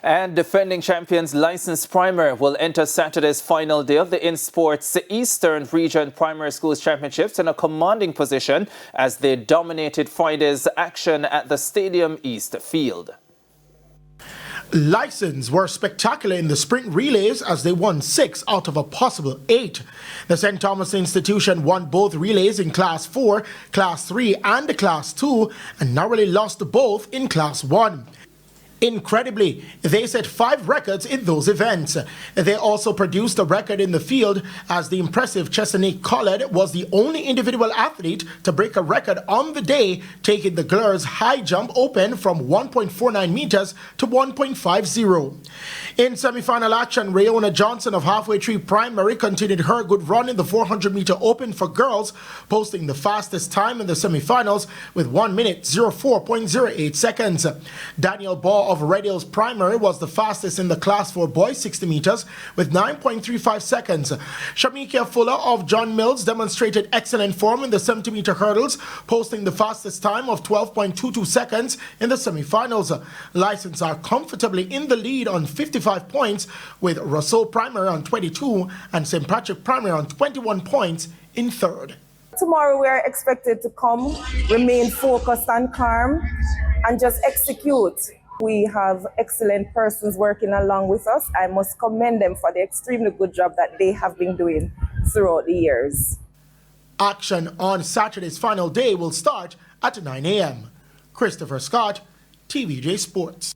And defending champions Lyssons Primary will enter Saturday's final day of the INSPORTS Eastern Region Primary Schools Championships in a commanding position as they dominated Friday's action at the Stadium East field. Lyssons were spectacular in the sprint relays as they won 6 out of a possible 8. The St. Thomas institution won both relays in Class 4, Class 3 and Class 2 and narrowly lost both in Class 1. Incredibly, they set 5 records in those events. They also produced a record in the field as the impressive Chesapeake Collard was the only individual athlete to break a record on the day, taking the girls' high jump open from 1.49 meters to 1.50. In semi-final action, Rayona Johnson of Halfway Tree Primary continued her good run in the 400-meter open for girls, posting the fastest time in the semi-finals with 1 minute 04.08 seconds. Daniel Ball of Red Hills Primary was the fastest in the Class 4 boys 60 meters with 9.35 seconds. Shamika Fuller of John Mills demonstrated excellent form in the 70-meter hurdles, posting the fastest time of 12.22 seconds in the semi-finals. Lyssons are comfortably in the lead on 55 points, with Russell Primary on 22 and St. Patrick Primary on 21 points in third. Tomorrow we are expected to come, remain focused and calm, and just execute. We have excellent persons working along with us. I must commend them for the extremely good job that they have been doing throughout the years. Action on Saturday's final day will start at 9 a.m. Christopher Scott, TVJ Sports.